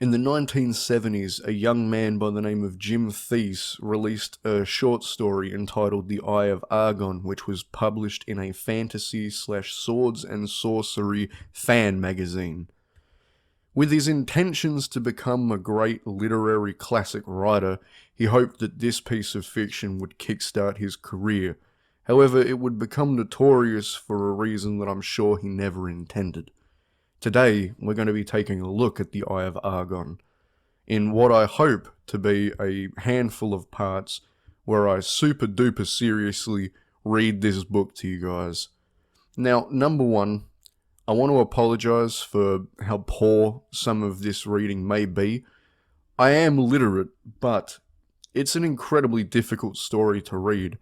In the 1970s, a young man by the name of Jim Thies released a short story entitled The Eye of Argon, which was published in a fantasy/swords and sorcery fan magazine. With his intentions to become a great literary classic writer, he hoped that this piece of fiction would kickstart his career. However, it would become notorious for a reason that I'm sure he never intended. Today, we're going to be taking a look at the Eye of Argon, in what I hope to be a handful of parts where I super duper seriously read this book to you guys. Now, number one, I want to apologise for how poor some of this reading may be. I am literate, but it's an incredibly difficult story to read,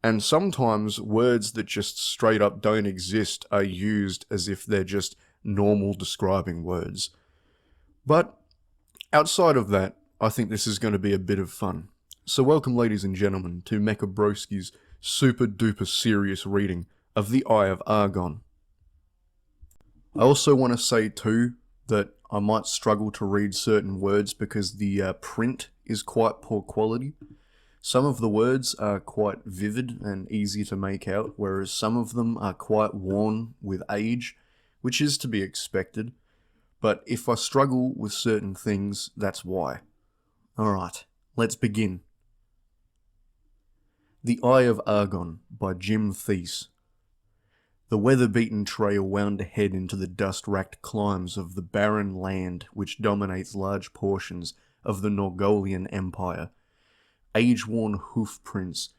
and sometimes words that just straight up don't exist are used as if they're just normal describing words. But outside of that, I think this is going to be a bit of fun. So welcome, ladies and gentlemen, to Mecha Broski's super duper serious reading of The Eye of Argon. I also want to say too that I might struggle to read certain words because the print is quite poor quality. Some of the words are quite vivid and easy to make out, whereas some of them are quite worn with age, which is to be expected. But if I struggle with certain things, that's why. Alright, let's begin. The Eye of Argon by Jim Thies. The weather-beaten trail wound ahead into the dust-racked climes of the barren land which dominates large portions of the Norgolian Empire. Age-worn hoof prints,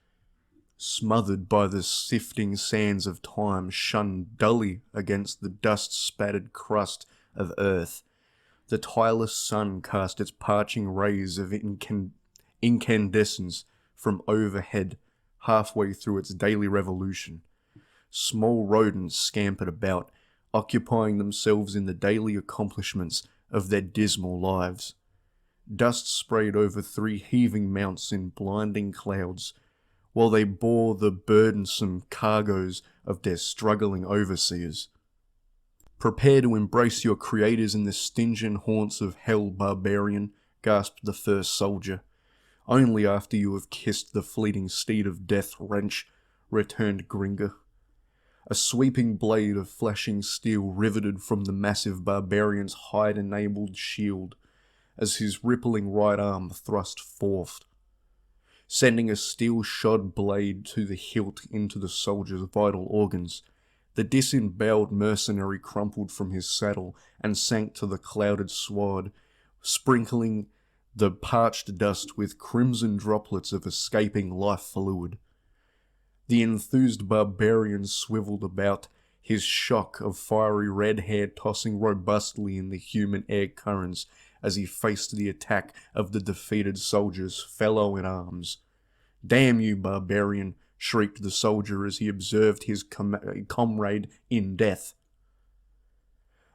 smothered by the sifting sands of time, shone dully against the dust-spattered crust of earth. The tireless sun cast its parching rays of incandescence from overhead halfway through its daily revolution. Small rodents scampered about, occupying themselves in the daily accomplishments of their dismal lives. Dust sprayed over three heaving mounts in blinding clouds, while they bore the burdensome cargoes of their struggling overseers. Prepare to embrace your creators in the stingent haunts of hell, barbarian, gasped the first soldier. Only after you have kissed the fleeting steed of death wrench, returned Gringa. A sweeping blade of flashing steel riveted from the massive barbarian's hide-enabled shield as his rippling right arm thrust forth, sending a steel-shod blade to the hilt into the soldier's vital organs. The disemboweled mercenary crumpled from his saddle and sank to the clouded sward, sprinkling the parched dust with crimson droplets of escaping life fluid. The enthused barbarian swiveled about, his shock of fiery red hair tossing robustly in the human air currents as he faced the attack of the defeated soldier's fellow-in-arms. "Damn you, barbarian!" shrieked the soldier as he observed his comrade in death.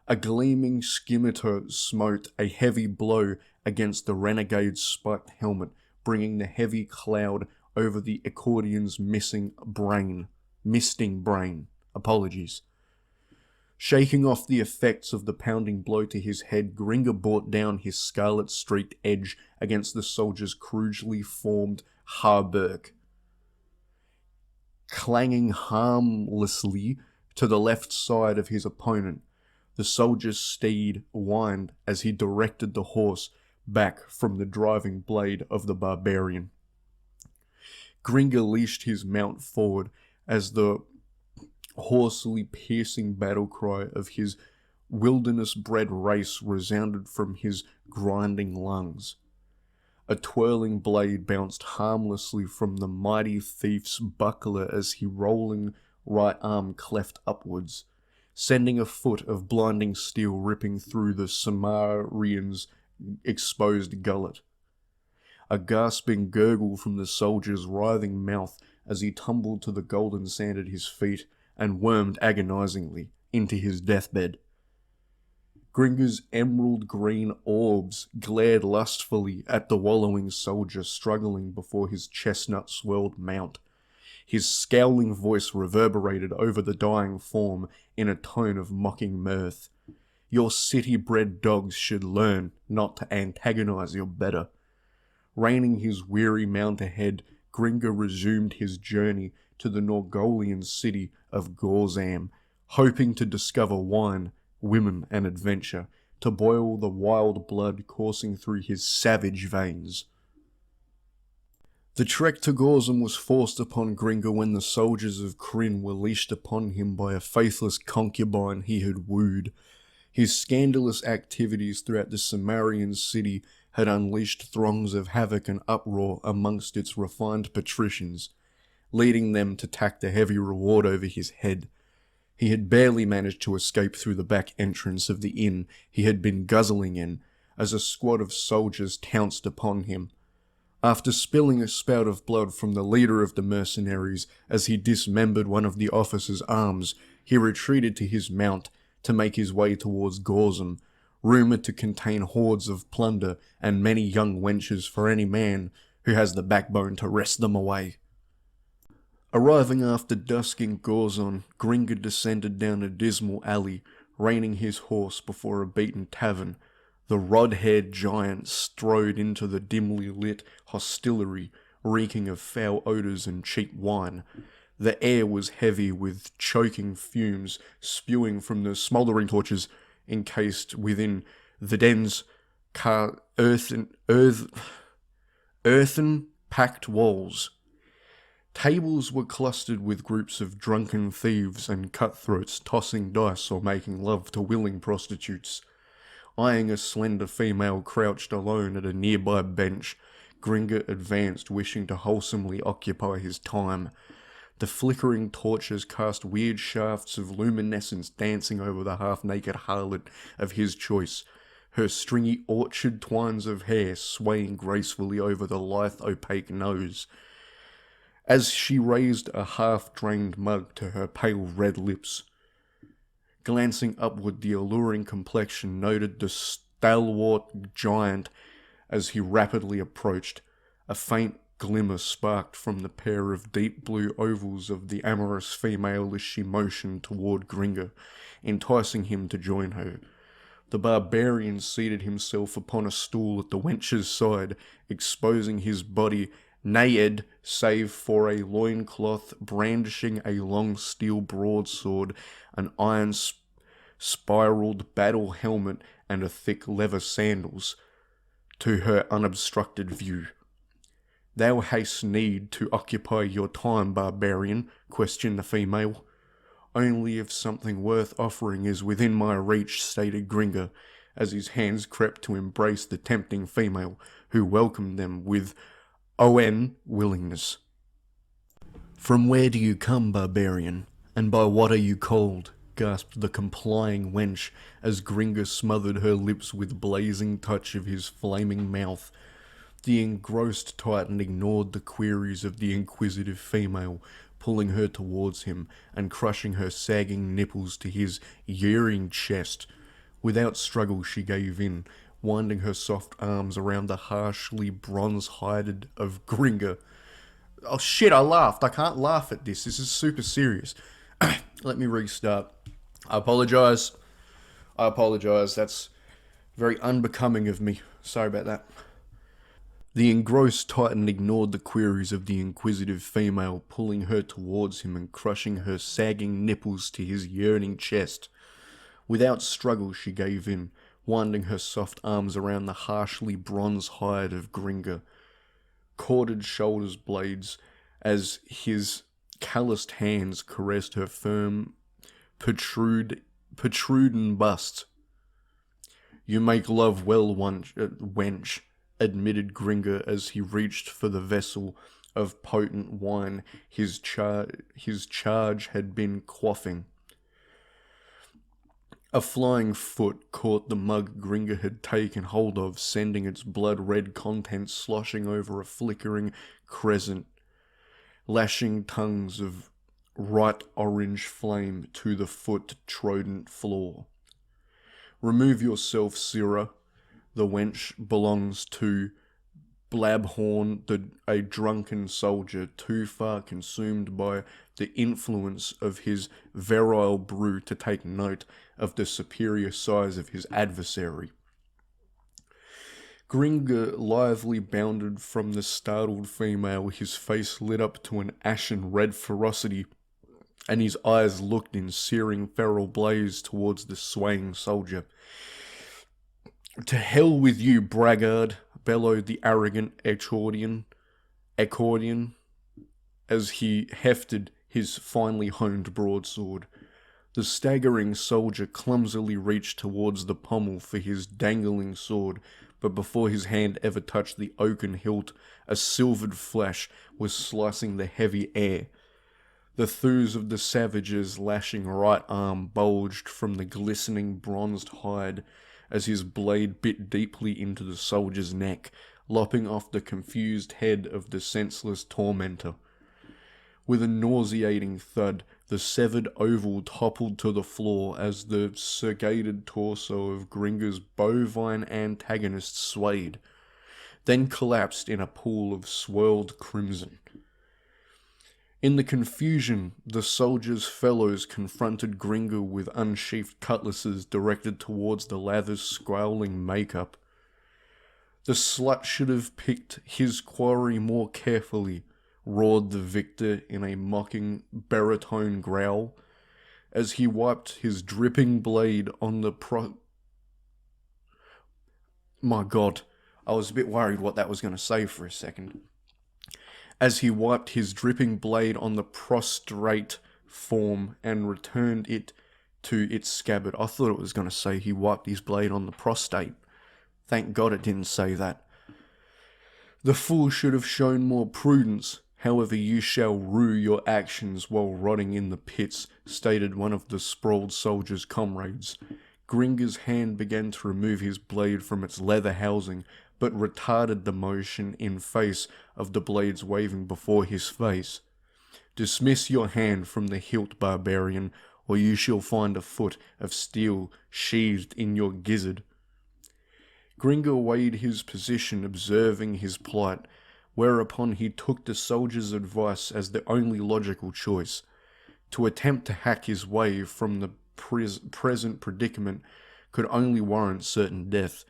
A gleaming scimitar smote a heavy blow against the renegade's spiked helmet, bringing the heavy cloud over the accordion's misting brain. Shaking off the effects of the pounding blow to his head, Gringa brought down his scarlet-streaked edge against the soldier's crudely formed hauberk, clanging harmlessly to the left side of his opponent. The soldier's steed whined as he directed the horse back from the driving blade of the barbarian. Gringa leashed his mount forward as the hoarsely piercing battle cry of his wilderness-bred race resounded from his grinding lungs. A twirling blade bounced harmlessly from the mighty thief's buckler as his rolling right arm cleft upwards, sending a foot of blinding steel ripping through the Samarian's exposed gullet. A gasping gurgle from the soldier's writhing mouth as he tumbled to the golden sand at his feet and wormed agonizingly into his deathbed. Gringa's emerald green orbs glared lustfully at the wallowing soldier struggling before his chestnut-swirled mount. His scowling voice reverberated over the dying form in a tone of mocking mirth. Your city-bred dogs should learn not to antagonize your better. Reining his weary mount ahead, Gringa resumed his journey to the Norgolian city of Gorzam, hoping to discover wine, women, and adventure, to boil the wild blood coursing through his savage veins. The trek to Gorzam was forced upon Gringa when the soldiers of Kryn were leashed upon him by a faithless concubine he had wooed. His scandalous activities throughout the Cimmerian city had unleashed throngs of havoc and uproar amongst its refined patricians, leading them to tack the heavy reward over his head. He had barely managed to escape through the back entrance of the inn he had been guzzling in, as a squad of soldiers pounced upon him. After spilling a spout of blood from the leader of the mercenaries as he dismembered one of the officer's arms, he retreated to his mount to make his way towards Gorzam, rumoured to contain hoards of plunder and many young wenches for any man who has the backbone to wrest them away. Arriving after dusk in Gorzon, Gringa descended down a dismal alley, reining his horse before a beaten tavern. The rod-haired giant strode into the dimly lit hostelry, reeking of foul odours and cheap wine. The air was heavy with choking fumes spewing from the smouldering torches encased within the den's earthen-packed walls. Tables were clustered with groups of drunken thieves and cutthroats tossing dice or making love to willing prostitutes. Eyeing a slender female crouched alone at a nearby bench, Gringa advanced, wishing to wholesomely occupy his time. The flickering torches cast weird shafts of luminescence dancing over the half-naked harlot of his choice, her stringy orchard twines of hair swaying gracefully over the lithe, opaque nose. As she raised a half-drained mug to her pale red lips, glancing upward, the alluring complexion noted the stalwart giant as he rapidly approached. A faint glimmer sparked from the pair of deep blue ovals of the amorous female as she motioned toward Gringa, enticing him to join her. The barbarian seated himself upon a stool at the wench's side, exposing his body naked save for a loincloth, brandishing a long steel broadsword, an iron spiraled battle helmet, and a thick leather sandals, to her unobstructed view. "Thou hast need to occupy your time, barbarian?" questioned the female. "Only if something worth offering is within my reach," stated Gringa, as his hands crept to embrace the tempting female, who welcomed them with willingness. "From where do you come, barbarian? And by what are you called?" gasped the complying wench, as Gringa smothered her lips with blazing touch of his flaming mouth. The engrossed Titan ignored the queries of the inquisitive female, pulling her towards him and crushing her sagging nipples to his yearning chest. Without struggle she gave in, winding her soft arms around the harshly bronze-hided of Gringa. Oh shit, I laughed. I can't laugh at this. This is super serious. Let me restart. I apologise. That's very unbecoming of me. Sorry about that. The engrossed Titan ignored the queries of the inquisitive female, pulling her towards him and crushing her sagging nipples to his yearning chest. Without struggle she gave in, winding her soft arms around the harshly bronze hide of Gringa. Corded shoulders blades as his calloused hands caressed her firm, protruding bust. "You make love well, wench," admitted Gringa as he reached for the vessel of potent wine his charge had been quaffing. A flying foot caught the mug Gringa had taken hold of, sending its blood-red contents sloshing over a flickering crescent, lashing tongues of bright orange flame to the foot-trodden floor. "Remove yourself, sirrah. The wench belongs to Blabhorn, a drunken soldier too far consumed by the influence of his virile brew to take note of the superior size of his adversary. Gringa lithely bounded from the startled female, his face lit up to an ashen red ferocity, and his eyes looked in searing feral blaze towards the swaying soldier. "To hell with you, braggart," bellowed the arrogant accordion, as he hefted his finely honed broadsword. The staggering soldier clumsily reached towards the pommel for his dangling sword, but before his hand ever touched the oaken hilt, a silvered flash was slicing the heavy air. The thews of the savage's lashing right arm bulged from the glistening bronzed hide as his blade bit deeply into the soldier's neck, lopping off the confused head of the senseless tormentor. With a nauseating thud, the severed oval toppled to the floor as the sergated torso of Gringa's bovine antagonist swayed, then collapsed in a pool of swirled crimson. In the confusion, the soldier's fellows confronted Gringa with unsheathed cutlasses directed towards the lather's scowling makeup. "The slut should have picked his quarry more carefully," roared the victor in a mocking baritone growl, as he wiped his dripping blade on the My God, I was a bit worried what that was going to say for a second. As he wiped his dripping blade on the prostrate form and returned it to its scabbard. I thought it was going to say he wiped his blade on the prostate. Thank God it didn't say that. "The fool should have shown more prudence. However, you shall rue your actions while rotting in the pits," stated one of the sprawled soldier's comrades. Gringa's hand began to remove his blade from its leather housing, but retarded the motion in face of the blades waving before his face. "Dismiss your hand from the hilt, barbarian, or you shall find a foot of steel sheathed in your gizzard." Gringa weighed his position, observing his plight, whereupon he took the soldier's advice as the only logical choice. To attempt to hack his way from the present predicament could only warrant certain death.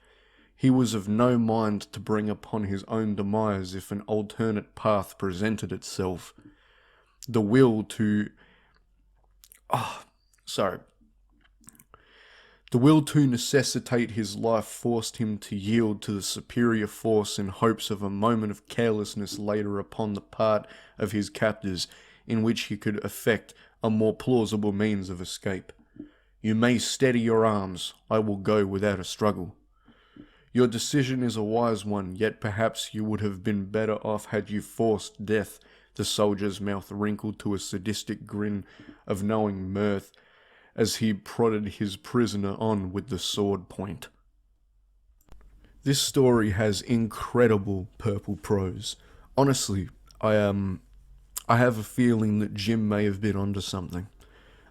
He was of no mind to bring upon his own demise if an alternate path presented itself. The will to necessitate his life forced him to yield to the superior force in hopes of a moment of carelessness later upon the part of his captors, in which he could effect a more plausible means of escape. "You may steady your arms. I will go without a struggle." "Your decision is a wise one, yet perhaps you would have been better off had you forced death." The soldier's mouth wrinkled to a sadistic grin of knowing mirth as he prodded his prisoner on with the sword point. This story has incredible purple prose. Honestly, I have a feeling that Jim may have been onto something.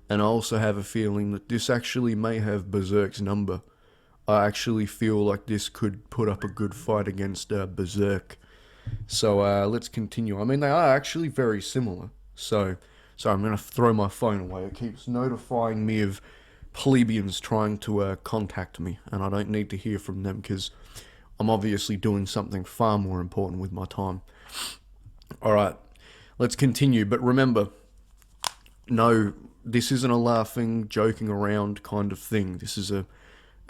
And I also have a feeling that this actually may have Berserk's number. I actually feel like this could put up a good fight against Berserk. So let's continue. I mean, they are actually very similar. So I'm going to throw my phone away. It keeps notifying me of plebeians trying to contact me, and I don't need to hear from them because I'm obviously doing something far more important with my time. Alright, let's continue. But remember, no, this isn't a laughing, joking around kind of thing. This is a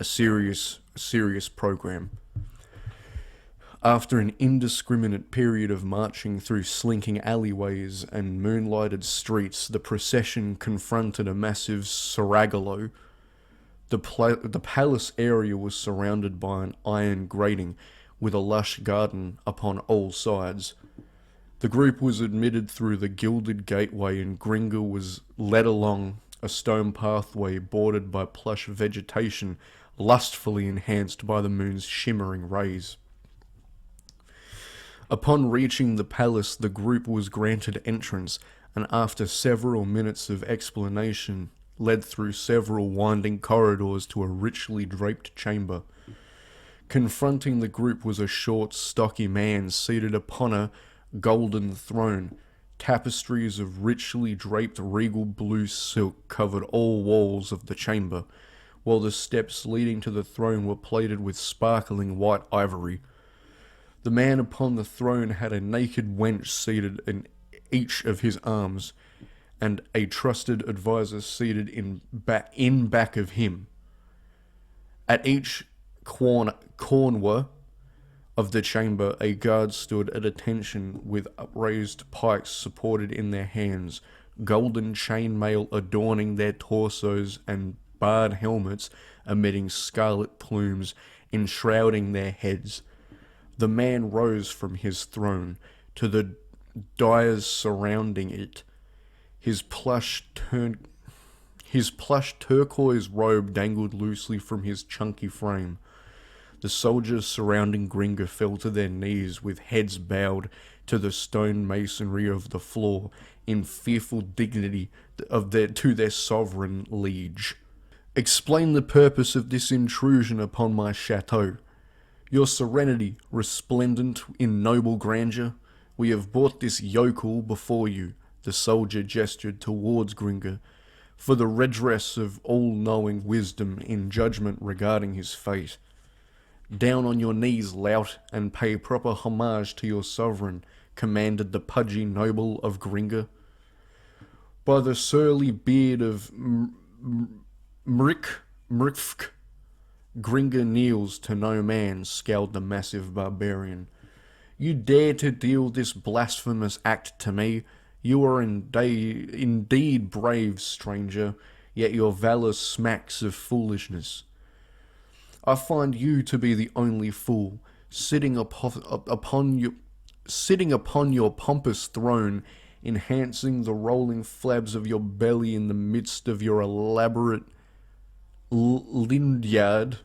serious program. After an indiscriminate period of marching through slinking alleyways and moonlighted streets, the procession confronted a massive seraglio. The palace area was surrounded by an iron grating with a lush garden upon all sides. The group was admitted through the gilded gateway, and Gringa was led along a stone pathway bordered by plush vegetation lustfully enhanced by the moon's shimmering rays. Upon reaching the palace, the group was granted entrance, and after several minutes of explanation, led through several winding corridors to a richly draped chamber. Confronting the group was a short, stocky man seated upon a golden throne. Tapestries of richly draped regal blue silk covered all walls of the chamber, while the steps leading to the throne were plated with sparkling white ivory. The man upon the throne had a naked wench seated in each of his arms, and a trusted advisor seated in back of him. At each corner of the chamber, a guard stood at attention with upraised pikes supported in their hands, golden chainmail adorning their torsos, and barred helmets emitting scarlet plumes enshrouding their heads. The man rose from his throne to the dais surrounding it. His plush turquoise robe dangled loosely from his chunky frame. The soldiers surrounding Gringa fell to their knees with heads bowed to the stone masonry of the floor in fearful dignity to their sovereign liege. Explain the purpose of this intrusion upon my chateau. Your serenity, resplendent in noble grandeur, we have brought this yokel before you, the soldier gestured towards Gringa, for the redress of all-knowing wisdom in judgment regarding his fate. Down on your knees, lout, and pay proper homage to your sovereign, commanded the pudgy noble of Gringa. By the surly beard of Mrifk, Gringa kneels to no man, scowled the massive barbarian. You dare to deal this blasphemous act to me? You are indeed brave, stranger, yet your valour smacks of foolishness. I find you to be the only fool, sitting upon your pompous throne, enhancing the rolling flabs of your belly in the midst of your elaborate lindyard.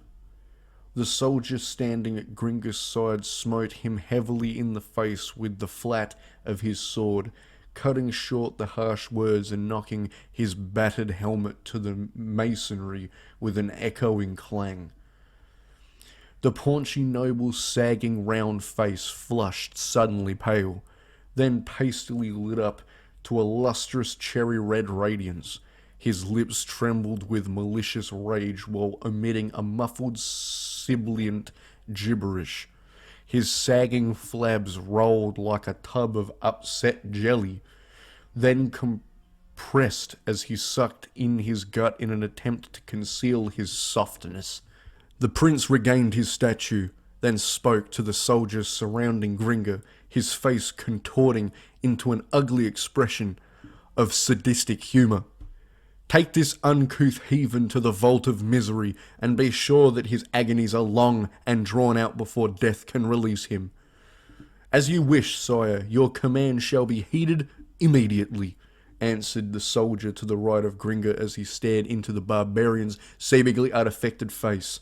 The soldier standing at Gringa's side smote him heavily in the face with the flat of his sword, cutting short the harsh words and knocking his battered helmet to the masonry with an echoing clang. The paunchy noble's sagging round face flushed suddenly pale, then hastily lit up to a lustrous cherry-red radiance. His lips trembled with malicious rage while emitting a muffled sibilant gibberish. His sagging flabs rolled like a tub of upset jelly, then compressed as he sucked in his gut in an attempt to conceal his softness. The prince regained his statue, then spoke to the soldiers surrounding Gringa, his face contorting into an ugly expression of sadistic humour. Take this uncouth heathen to the vault of misery, and be sure that his agonies are long and drawn out before death can release him. As you wish, sire, your command shall be heeded immediately, answered the soldier to the right of Gringa as he stared into the barbarian's seemingly unaffected face.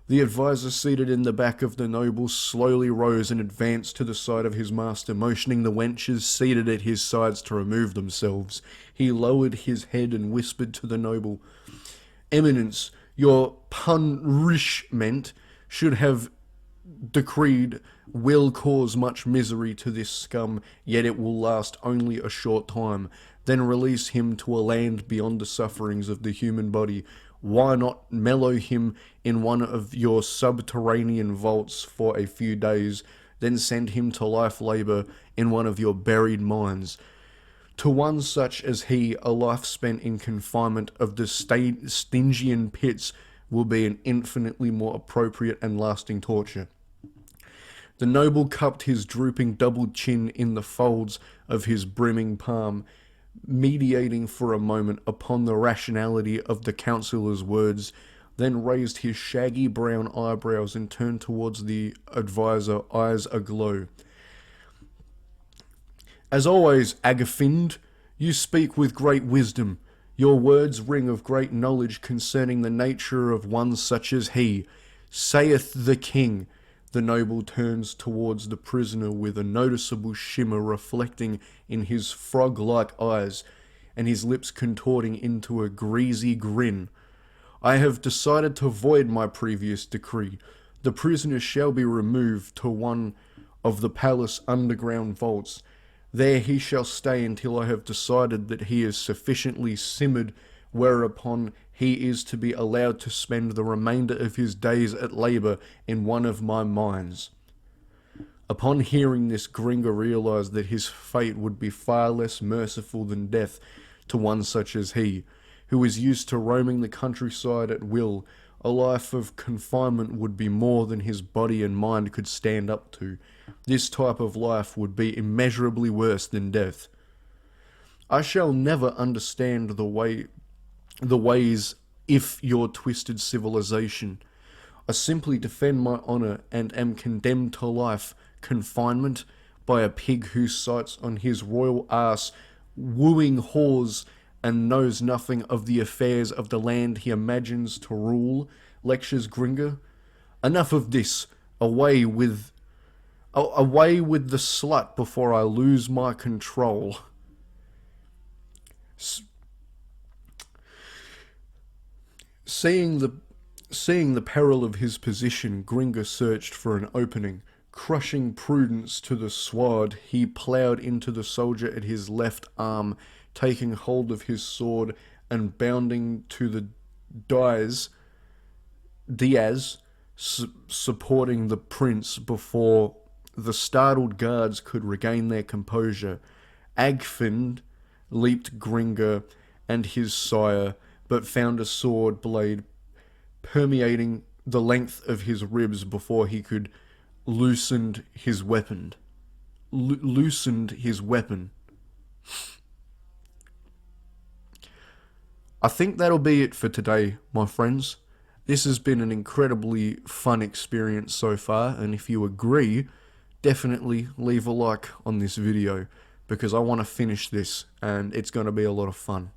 The advisor seated in the back of the noble slowly rose and advanced to the side of his master, motioning the wenches seated at his sides to remove themselves. He lowered his head and whispered to the noble, Eminence, your punishment should have decreed will cause much misery to this scum, yet it will last only a short time. Then release him to a land beyond the sufferings of the human body. Why not mellow him in one of your subterranean vaults for a few days, then send him to life labour in one of your buried mines? To one such as he, a life spent in confinement of the Stygian pits will be an infinitely more appropriate and lasting torture. The noble cupped his drooping double chin in the folds of his brimming palm, meditating for a moment upon the rationality of the counsellor's words, then raised his shaggy brown eyebrows and turned towards the advisor, eyes aglow. As always, Agafind, you speak with great wisdom. Your words ring of great knowledge concerning the nature of one such as he. Saith the king. The noble turns towards the prisoner with a noticeable shimmer reflecting in his frog-like eyes, and his lips contorting into a greasy grin. I have decided to void my previous decree. The prisoner shall be removed to one of the palace underground vaults. There he shall stay until I have decided that he is sufficiently simmered, whereupon he is to be allowed to spend the remainder of his days at labour in one of my mines. Upon hearing this, Gringa realized that his fate would be far less merciful than death to one such as he, who is used to roaming the countryside at will. A life of confinement would be more than his body and mind could stand up to. This type of life would be immeasurably worse than death. I shall never understand the ways if your twisted civilization. I simply defend my honour and am condemned to life confinement by a pig who sights on his royal ass wooing whores and knows nothing of the affairs of the land he imagines to rule, lectures Gringa. Enough of this. Away with the slut before I lose my control. Seeing the peril of his position, Gringa searched for an opening. Crushing prudence to the sward, he ploughed into the soldier at his left arm, taking hold of his sword and bounding to the Diaz, supporting the prince before the startled guards could regain their composure. Agfind leaped Gringa and his sire, but found a sword blade permeating the length of his ribs before he could loosened his weapon. I think that'll be it for today, my friends. This has been an incredibly fun experience so far, and if you agree, definitely leave a like on this video, because I want to finish this, and it's going to be a lot of fun.